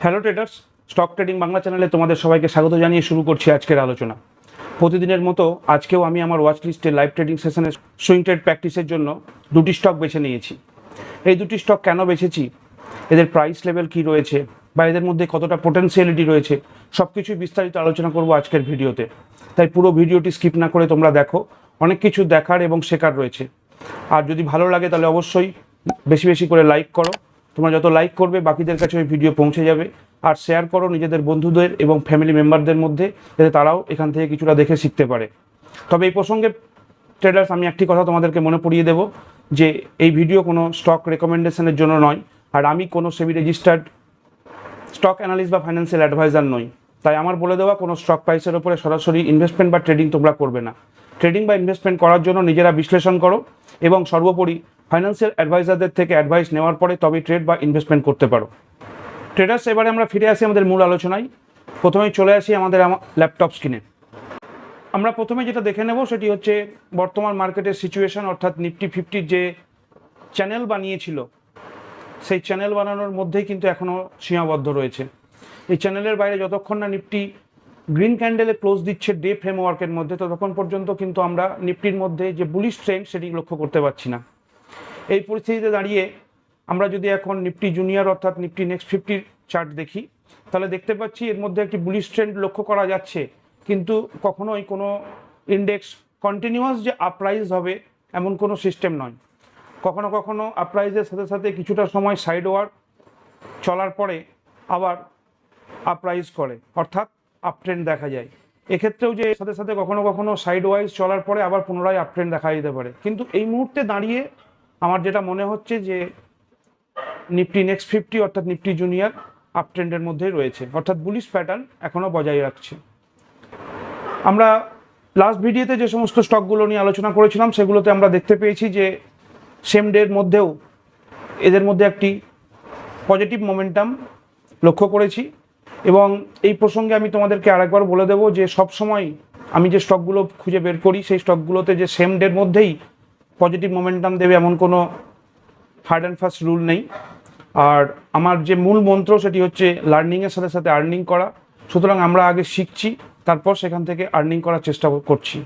Hello traders, stock trading Bangla চ্যানেলে তোমাদের সবাইকে স্বাগত জানিয়ে শুরু করছি আজকের আলোচনা। প্রতিদিনের মতো আজকেও আমি আমার ওয়াচ লিস্টে লাইভ ট্রেডিং সেশনে সুইং ট্রেড প্র্যাকটিসের জন্য দুটি স্টক বেছে নিয়েছি। এই দুটি স্টক কেন বেছেছি, এদের প্রাইস লেভেল কী রয়েছে বা এদের মধ্যে কতটা পোটেন্সিয়ালিটি রয়েছে, সব কিছুই বিস্তারিত আলোচনা করব আজকের ভিডিওতে। তাই পুরো ভিডিওটি স্কিপ না করে তোমরা দেখো, অনেক কিছু দেখার এবং শেখার রয়েছে। আর যদি ভালো লাগে তাহলে অবশ্যই বেশি বেশি করে লাইক করো। তোমরা যত লাইক করবে বাকিদের কাছে ওই ভিডিও পৌঁছে যাবে। আর শেয়ার করো নিজেদের বন্ধুদের এবং ফ্যামিলি মেম্বারদের মধ্যে, যাতে তারাও এখান থেকে কিছুটা দেখে শিখতে পারে। তবে এই প্রসঙ্গে ট্রেডার্স, আমি একটি কথা তোমাদেরকে মনে পড়িয়ে দেব যে এই ভিডিও কোনো স্টক রেকমেন্ডেশনের জন্য নয়, আর আমি কোনো সেবি রেজিস্টার্ড স্টক অ্যানালিস্ট বা ফাইন্যান্সিয়াল অ্যাডভাইজার নই। তাই আমার বলে দেওয়া কোনো স্টক প্রাইসের উপরে সরাসরি ইনভেস্টমেন্ট বা ট্রেডিং তোমরা করবে না। ট্রেডিং বা ইনভেস্টমেন্ট করার জন্য নিজেরা বিশ্লেষণ করো এবং সর্বোপরি ফাইন্যান্সিয়াল অ্যাডভাইজারদের থেকে অ্যাডভাইস নেওয়ার পরে তবেই ট্রেড বা ইনভেস্টমেন্ট করতে পারো। ট্রেডার্স, এবারে আমরা ফিরে আসি আমাদের মূল আলোচনায়। প্রথমেই চলে আসি আমাদের ল্যাপটপ স্ক্রিনে। আমরা প্রথমে যেটা দেখে নেব সেটি হচ্ছে বর্তমান মার্কেটের সিচুয়েশন, অর্থাৎ নিফটি 50 যে চ্যানেল বানিয়েছিল সেই চ্যানেল বানানোর মধ্যেই কিন্তু এখনও সীমাবদ্ধ রয়েছে। এই চ্যানেলের বাইরে যতক্ষণ না নিফটি গ্রিন ক্যান্ডেলে ক্লোজ দিচ্ছে ডে ফ্রেমওয়ার্কের মধ্যে, ততক্ষণ পর্যন্ত কিন্তু আমরা নিফটির মধ্যে যে বুলিশ ট্রেন্ড সেটি লক্ষ্য করতে পারছি না। এই পরিস্থিতিতে দাঁড়িয়ে আমরা যদি এখন নিফটি জুনিয়র অর্থাৎ নিফটি নেক্সট 50 চার্ট দেখি, তাহলে দেখতে পাচ্ছি এর মধ্যে একটি বুলিশ ট্রেন্ড লক্ষ্য করা যাচ্ছে, কিন্তু কখনোই কোনো ইন্ডেক্স কন্টিনিউয়াস যে আপরাইজ হবে এমন কোনো সিস্টেম নয়। কখনো কখনো আপরাইজের সাথে সাথে কিছুটা সময় সাইডওয়ার চলার পরে আবার আপরাইজ করে, অর্থাৎ আপট্রেন্ড দেখা যায়। এক্ষেত্রেও যে সাথে সাথে কখনো কখনো সাইডওয়াইজ চলার পরে আবার পুনরায় আপট্রেন্ড দেখা যেতে পারে। কিন্তু এই মুহূর্তে দাঁড়িয়ে আমার যেটা মনে হচ্ছে যে নিফটি নেক্সট 50 অর্থাৎ নিফটি জুনিয়র আপট্রেন্ডের মধ্যেই রয়েছে, অর্থাৎ বুলিশ প্যাটার্ন এখনও বজায় রাখছে। আমরা লাস্ট ভিডিওতে যে সমস্ত স্টকগুলো নিয়ে আলোচনা করেছিলাম সেগুলোতে আমরা দেখতে পেয়েছি যে সেম ডের মধ্যেও এদের মধ্যে একটি পজিটিভ মোমেন্টাম লক্ষ্য করেছি। এবং এই প্রসঙ্গে আমি তোমাদেরকে আরেকবার বলে দেবো যে সবসময় আমি যে স্টকগুলো খুঁজে বের করি সেই স্টকগুলোতে যে সেম ডের মধ্যেই পজিটিভ মোমেন্টাম দেবে এমন কোনো হার্ড অ্যান্ড ফাস্ট রুল নেই। আর আমার যে মূল মন্ত্র সেটি হচ্ছে লার্নিংয়ের সাথে সাথে আর্নিং করা। সুতরাং আমরা আগে শিখছি, তারপর সেখান থেকে আর্নিং করার চেষ্টা করছি।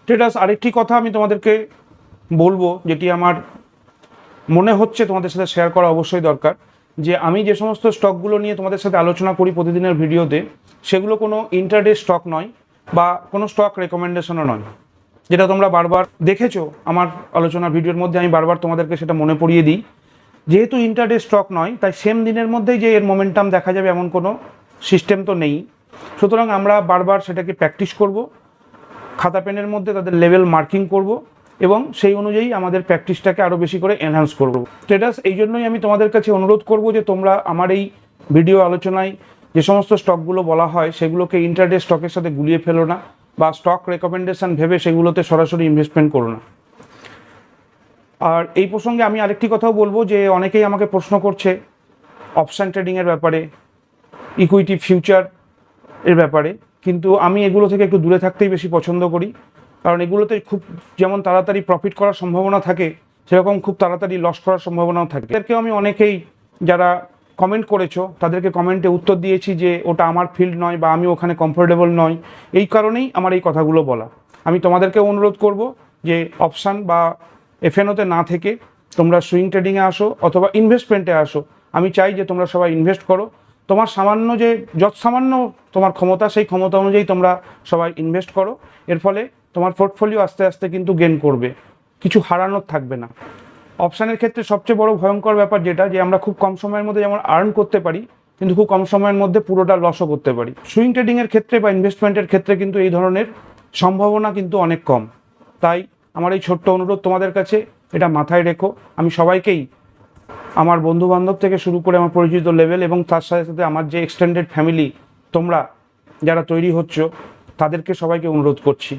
ট্রেডার্স, আরেকটি কথা আমি তোমাদেরকে বলবো, যেটি আমার মনে হচ্ছে তোমাদের সাথে শেয়ার করা অবশ্যই দরকার, যে আমি যে সমস্ত স্টকগুলো নিয়ে তোমাদের সাথে আলোচনা করি প্রতিদিনের ভিডিওতে, সেগুলো কোনো ইন্টারডে স্টক নয় বা কোনো স্টক রেকমেন্ডেশনও নয়। যেটা তোমরা বারবার দেখেছো আমার আলোচনা ভিডিওর মধ্যে, আমি বারবার তোমাদেরকে সেটা মনে পড়িয়ে দিই। যেহেতু ইন্টারডে স্টক নয়, তাই সেম দিনের মধ্যেই যে এর মোমেন্টাম দেখা যাবে এমন কোনো সিস্টেম তো নেই। সুতরাং আমরা বারবার সেটাকে প্র্যাকটিস করব, খাতা পেনের মধ্যে তাদের লেভেল মার্কিং করব এবং সেই অনুযায়ী আমাদের প্র্যাকটিসটাকে আরও বেশি করে এনহ্যান্স করব। ট্রেডার্স, এই জন্যই আমি তোমাদের কাছে অনুরোধ করব যে তোমরা আমার এই ভিডিও আলোচনায় যে সমস্ত স্টকগুলো বলা হয় সেগুলোকে ইন্টারডে স্টকের সাথে গুলিয়ে ফেলো না, বা স্টক রেকমেন্ডেশন ভেবে সেগুলোতে সরাসরি ইনভেস্টমেন্ট করো না। আর এই প্রসঙ্গে আমি আরেকটি কথাও বলবো যে অনেকেই আমাকে প্রশ্ন করছে অপশান ট্রেডিংয়ের ব্যাপারে, ইকুইটি ফিউচার এর ব্যাপারে, কিন্তু আমি এগুলো থেকে একটু দূরে থাকতেই বেশি পছন্দ করি। কারণ এগুলোতে খুব যেমন তাড়াতাড়ি প্রফিট করার সম্ভাবনা থাকে, সেরকম খুব তাড়াতাড়ি লস করার সম্ভাবনাও থাকে। এদেরকেও আমি অনেকেই যারা কমেন্ট করেছো তাদেরকে কমেন্টে উত্তর দিয়েছি যে ওটা আমার ফিল্ড নয় বা আমি ওখানে কমফোর্টেবল নই। এই কারণেই আমার এই কথাগুলো বলা। আমি তোমাদেরকেও অনুরোধ করব যে অপশান বা এফএনওতে না থেকে তোমরা সুইং ট্রেডিংয়ে আসো অথবা ইনভেস্টমেন্টে আসো। আমি চাই যে তোমরা সবাই ইনভেস্ট করো। তোমার সামান্য যে যত সামান্য তোমার ক্ষমতা, সেই ক্ষমতা অনুযায়ী তোমরা সবাই ইনভেস্ট করো। এর ফলে তোমার পোর্টফোলিও আস্তে আস্তে কিন্তু গেইন করবে, কিছু হারানোর থাকবে না। অপশানের ক্ষেত্রে সবচেয়ে বড় ভয়ঙ্কর ব্যাপার যেটা, যে আমরা খুব কম সময়ের মধ্যে যেমন আর্ন করতে পারি, কিন্তু খুব কম সময়ের মধ্যে পুরোটা লসও করতে পারি। সুইং ট্রেডিংয়ের ক্ষেত্রে বা ইনভেস্টমেন্টের ক্ষেত্রে কিন্তু এই ধরনের সম্ভাবনা কিন্তু অনেক কম। তাই আমার এই ছোট্ট অনুরোধ তোমাদের কাছে, এটা মাথায় রেখো। আমি সবাইকেই, আমার বন্ধুবান্ধব থেকে শুরু করে আমার পরিচিত লেভেল এবং তার সাথে সাথে আমার যে এক্সটেন্ডেড ফ্যামিলি তোমরা যারা তৈরি হচ্ছ, তাদেরকে সবাইকে অনুরোধ করছি।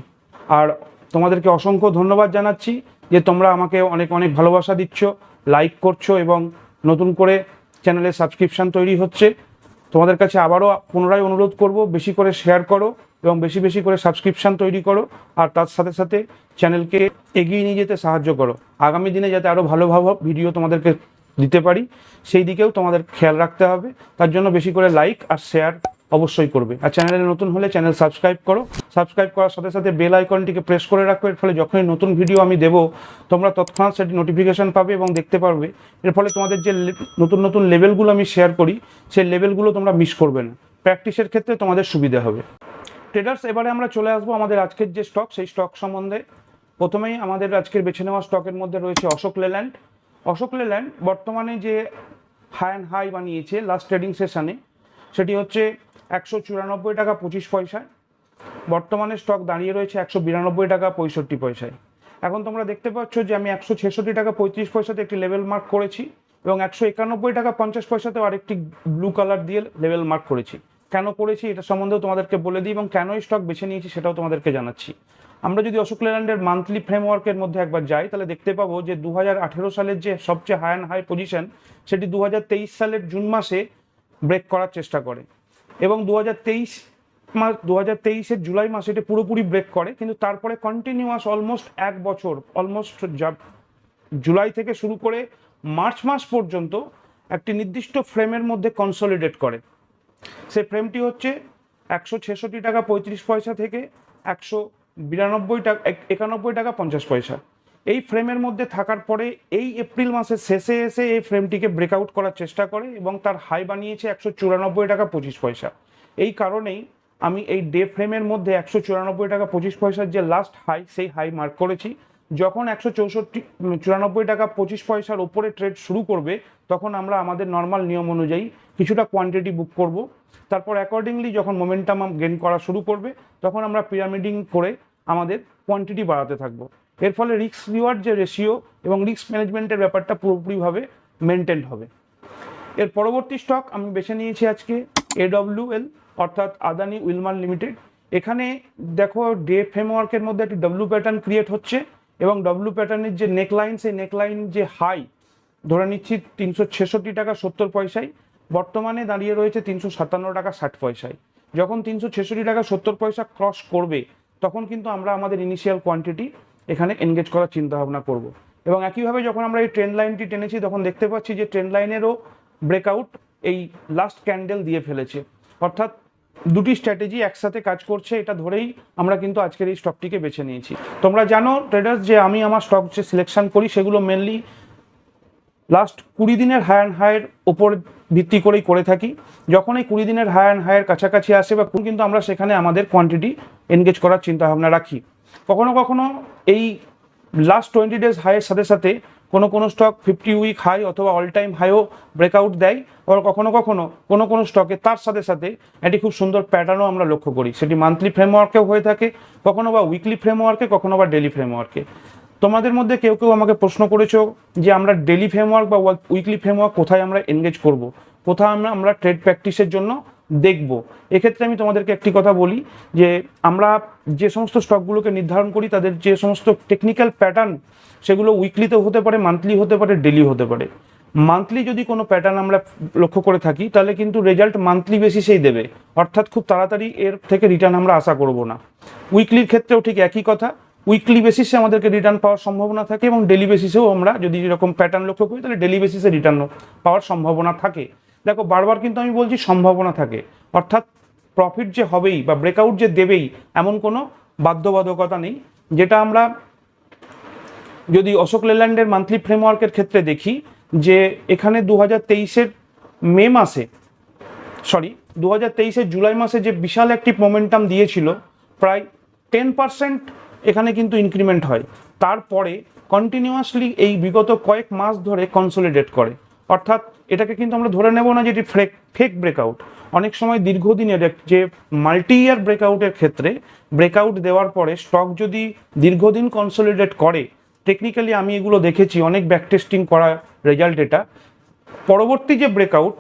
আর তোমাদেরকে অসংখ্য ধন্যবাদ জানাচ্ছি যে তোমরা আমাকে অনেক অনেক ভালোবাসা দিচ্ছ, লাইক করছো এবং নতুন করে চ্যানেলে সাবস্ক্রিপশান তৈরি হচ্ছে। তোমাদের কাছে আবারও পুনরায় অনুরোধ করব, বেশি করে শেয়ার করো এবং বেশি বেশি করে সাবস্ক্রিপশান তৈরি করো। আর তার সাথে সাথে চ্যানেলকে এগিয়ে নিয়ে যেতে সাহায্য করো, আগামী দিনে যাতে আরও ভালো ভালো ভিডিও তোমাদেরকে দিতে পারি, সেই দিকেও তোমাদের খেয়াল রাখতে হবে। তার জন্য বেশি করে লাইক আর শেয়ার অবশ্যই করবে। আর চ্যানেলে নতুন হলে চ্যানেল সাবস্ক্রাইব করো, সাবস্ক্রাইব করার সাথে সাথে বেল আইকনটিকে প্রেস করে রাখো। এর ফলে যখনই নতুন ভিডিও আমি দেবো তোমরা তৎক্ষণাৎ সেটি নোটিফিকেশান পাবে এবং দেখতে পারবে। এর ফলে তোমাদের যে নতুন নতুন লেভেলগুলো আমি শেয়ার করি সেই লেভেলগুলো তোমরা মিস করবে না, প্র্যাকটিসের ক্ষেত্রে তোমাদের সুবিধা হবে। ট্রেডার্স, এবারে আমরা চলে আসবো আমাদের আজকের যে স্টক সেই স্টক সম্বন্ধে। প্রথমেই আমাদের আজকের বেছে নেওয়া স্টকের মধ্যে রয়েছে অশোক লেল্যান্ড। অশোক লেল্যান্ড বর্তমানে যে হাই বানিয়েছে লাস্ট ট্রেডিং সেশনে সেটি হচ্ছে 194 টাকা 25 পয়সায়। বর্তমানে স্টক দাঁড়িয়ে রয়েছে 192 টাকা 65 পয়সায়। এখন তোমরা দেখতে পাচ্ছ যে আমি 166 টাকা 35 পয়সাতে একটি লেভেল মার্ক করেছি এবং 191 টাকা 50 পয়সাতেও আরেকটি ব্লু কালার দিয়ে লেভেল মার্ক করেছি। কেন করেছি এটা সম্বন্ধেও তোমাদেরকে বলে দিই এবং কেন এই স্টক বেছে নিয়েছি সেটাও তোমাদেরকে জানাচ্ছি। আমরা যদি অশোক লেল্যান্ডের মান্থলি ফ্রেমওয়ার্কের মধ্যে একবার যাই তাহলে দেখতে পাবো যে 2018 সালের যে সবচেয়ে হাই পজিশন সেটি 2023 সালের জুন মাসে ব্রেক করার চেষ্টা করে এবং 2023-এর জুলাই মাসে এটা পুরোপুরি ব্রেক করে, কিন্তু তারপরে কন্টিনিউয়াস অলমোস্ট এক বছর, অলমোস্ট জুলাই থেকে শুরু করে মার্চ মাস পর্যন্ত একটি নির্দিষ্ট ফ্রেমের মধ্যে কনসলিডেট করে। সেই ফ্রেমটি হচ্ছে 166 টাকা 35 পয়সা থেকে 192 টাকা 91 টাকা 50 পয়সা। এই ফ্রেমের মধ্যে থাকার পরে এই এপ্রিল মাসের শেষে এসে এই ফ্রেমটিকে ব্রেকআউট করার চেষ্টা করে এবং তার হাই বানিয়েছে 194 টাকা 25 পয়সা। এই কারণেই আমি এই ডে ফ্রেমের মধ্যে 194 টাকা 25 পয়সার যে লাস্ট হাই সেই হাই মার্ক করেছি। যখন 194 টাকা 25 পয়সার ওপরে ট্রেড শুরু করবে তখন আমরা আমাদের নর্মাল নিয়ম অনুযায়ী কিছুটা কোয়ান্টিটি বুক করব। তারপর অ্যাকর্ডিংলি যখন মোমেন্টাম গেইন করা শুরু করবে তখন আমরা পিরামিডিং করে আমাদের কোয়ান্টিটি বাড়াতে থাকবো। এর ফলে রিস্ক রিওয়ার্ড যে রেশিও এবং রিস্ক ম্যানেজমেন্টের ব্যাপারটা পুরোপুরিভাবে মেনটেন হবে। এর পরবর্তী স্টক আমি বেছে নিয়েছি আজকে AWL অর্থাৎ আদানি উইলমার লিমিটেড। এখানে দেখো ডে ফ্রেমওয়ার্কের মধ্যে একটি ডব্লিউ প্যাটার্ন ক্রিয়েট হচ্ছে এবং ডব্লিউ প্যাটার্নের যে নেকলাইন সেই নেকলাইন যে হাই ধরে নিচ্ছি 366 টাকা 70 পয়সায়, বর্তমানে দাঁড়িয়ে রয়েছে 357 টাকা 60 পয়সায়। যখন 366 টাকা 70 পয়সা ক্রস করবে তখন কিন্তু আমরা আমাদের ইনিশিয়াল কোয়ান্টিটি এখানে এনগেজ করার চিন্তা ভাবনা করব। এবং একইভাবে যখন আমরা এই ট্রেন্ড লাইনটি টেনেছি তখন দেখতে পাচ্ছি যে ট্রেন্ড লাইনেরও ব্রেকআউট এই লাস্ট ক্যান্ডেল দিয়ে ফেলেছে, অর্থাৎ দুটি স্ট্র্যাটেজি একসাথে কাজ করছে এটা ধরেই আমরা কিন্তু আজকের এই স্টকটিকে বেছে নিয়েছি। তোমরা জানো ট্রেডার্স যে আমি আমার স্টক যে সিলেকশন করি সেগুলো মেনলি লাস্ট 20 দিনের হাই অ্যান্ড হাইয়ের ওপর ভিত্তি করেই করে থাকি। যখন এই 20 দিনের হাই অ্যান্ড হাইয়ের কাছাকাছি আসে বা কিন্তু আমরা সেখানে আমাদের কোয়ান্টিটি এনগেজ করার চিন্তা ভাবনা রাখি। কখনো কখনো এই লাস্ট 20 ডেজ হাইয়ের সাথে সাথে কোনো স্টক 50 উইক হাই অথবা অল টাইম হাইও ব্রেকআউট দেয়, আবার কখনো কোনো স্টকে তার সাথে সাথে একটি খুব সুন্দর প্যাটার্নও আমরা লক্ষ্য করি। সেটি মান্থলি ফ্রেমওয়ার্কেও হয়ে থাকে, কখনো বা উইকলি ফ্রেমওয়ার্কে, কখনো বা ডেলি ফ্রেমওয়ার্কে। তোমাদের মধ্যে কেউ আমাকে প্রশ্ন করেছো যে আমরা ডেলি ফ্রেমওয়ার্ক বা উইকলি ফ্রেমওয়ার্ক কোথায় আমরা এনগেজ করব, কোথায় আমরা ট্রেড প্র্যাকটিসের জন্য দেখব। এক্ষেত্রে আমি তোমাদেরকে একটি কথা বলি যে আমরা যে সমস্ত স্টকগুলোকে নির্ধারণ করি তাদের যে সমস্ত টেকনিক্যাল প্যাটার্ন সেগুলো উইকলিতেও হতে পারে, মান্থলি হতে পারে, ডেলি হতে পারে। মান্থলি যদি কোনো প্যাটার্ন আমরা লক্ষ্য করে থাকি তাহলে কিন্তু রেজাল্ট মান্থলি বেসিসেই দেবে, অর্থাৎ খুব তাড়াতাড়ি এর থেকে রিটার্ন আমরা আশা করব না। উইকলির ক্ষেত্রেও ঠিক একই কথা, উইকলি বেসিসে আমাদেরকে রিটার্ন পাওয়ার সম্ভাবনা থাকে এবং ডেলি বেসিসেও আমরা যদি এরকম প্যাটার্ন লক্ষ্য করি তাহলে ডেলি বেসিসে রিটার্ন পাওয়ার সম্ভাবনা থাকে। দেখো বারবার কিন্তু আমি বলছি সম্ভাবনা থাকে, অর্থাৎ প্রফিট যে হবেই বা ব্রেকআউট যে দেবেই এমন কোনো বাধ্যবাধকতা নেই। যেটা আমরা যদি অশোক লেল্যান্ডের মান্থলি ফ্রেমওয়ার্কের ক্ষেত্রে দেখি যে এখানে 2023-এর মে মাসে 2023-এর জুলাই মাসে যে বিশাল একটি মোমেন্টাম দিয়েছিল, প্রায় 10% এখানে কিন্তু ইনক্রিমেন্ট হয়। তারপরে কন্টিনিউয়াসলি এই বিগত কয়েক মাস ধরে কনসলিডেট করে, অর্থাৎ এটাকে কিন্তু আমরা ধরে নেব না যে এটি ফেক ব্রেকআউট। অনেক সময় দীর্ঘদিনের যে মাল্টি ইয়ার ব্রেকআউটের ক্ষেত্রে ব্রেকআউট দেওয়ার পরে স্টক যদি দীর্ঘদিন কনসলিডেট করে, টেকনিক্যালি আমি এগুলো দেখেছি, অনেক ব্যাকটেস্টিং করা রেজাল্ট এটা, পরবর্তী যে ব্রেকআউট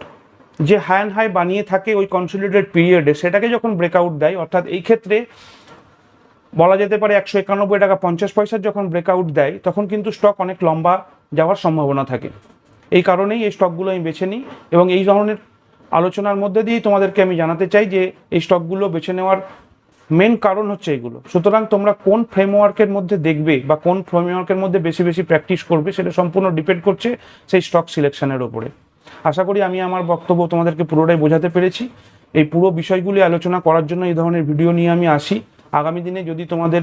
যে হাই অ্যান্ড হাই বানিয়ে থাকে ওই কনসলিডেটেড পিরিয়ডে সেটাকে যখন ব্রেকআউট দেয়, অর্থাৎ এই ক্ষেত্রে বলা যেতে পারে 191 টাকা 50 পয়সার যখন ব্রেকআউট দেয় তখন কিন্তু স্টক অনেক লম্বা যাওয়ার সম্ভাবনা থাকে। এই কারণেই এই স্টকগুলো আমি বেছে নিই এবং এই ধরনের আলোচনার মধ্যে দিয়েই তোমাদেরকে আমি জানাতে চাই যে এই স্টকগুলো বেছে নেওয়ার মেন কারণ হচ্ছে এগুলো। সুতরাং তোমরা কোন ফ্রেমওয়ার্কের মধ্যে দেখবে বা কোন ফ্রেমওয়ার্কের মধ্যে বেশি বেশি প্র্যাকটিস করবে সেটা সম্পূর্ণ ডিপেন্ড করছে সেই স্টক সিলেকশনের ওপরে। আশা করি আমি আমার বক্তব্য তোমাদেরকে পুরোটাই বোঝাতে পেরেছি। এই পুরো বিষয়গুলি আলোচনা করার জন্য এই ধরনের ভিডিও নিয়ে আমি আসি। আগামী দিনে যদি তোমাদের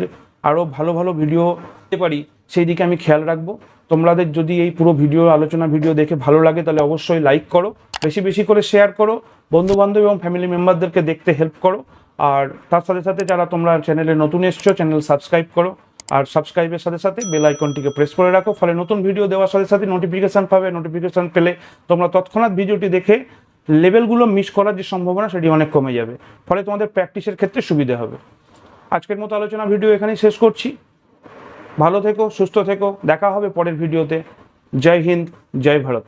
আরও ভালো ভালো ভিডিও দিতে পারি সেই দিকে আমি খেয়াল রাখবো। তোমাদের যদি এই পুরো ভিডিও আলোচনা ভিডিও দেখে ভালো লাগে তাহলে অবশ্যই লাইক করো, বেশি বেশি করে শেয়ার করো, বন্ধুবান্ধব এবং ফ্যামিলি মেম্বারদেরকে দেখতে হেল্প করো। আর তার সাথে সাথে যারা তোমরা চ্যানেলে নতুন এসছো চ্যানেল সাবস্ক্রাইব করো, আর সাবস্ক্রাইবের সাথে সাথে বেল আইকনটিকে প্রেস করে রাখো, ফলে নতুন ভিডিও দেওয়ার সাথে সাথে নোটিফিকেশান পাবে। নোটিফিকেশান পেলে তোমরা তৎক্ষণাৎ ভিডিওটি দেখে লেভেলগুলো মিস করার যে সম্ভাবনা সেটি অনেক কমে যাবে, ফলে তোমাদের প্র্যাকটিসের ক্ষেত্রে সুবিধা হবে। আজকের মতো আলোচনা ভিডিও এখানেই শেষ করছি। ভালো থেকো, সুস্থ থেকো, দেখা হবে পরের ভিডিওতে। জয় হিন্দ, জয় ভারত।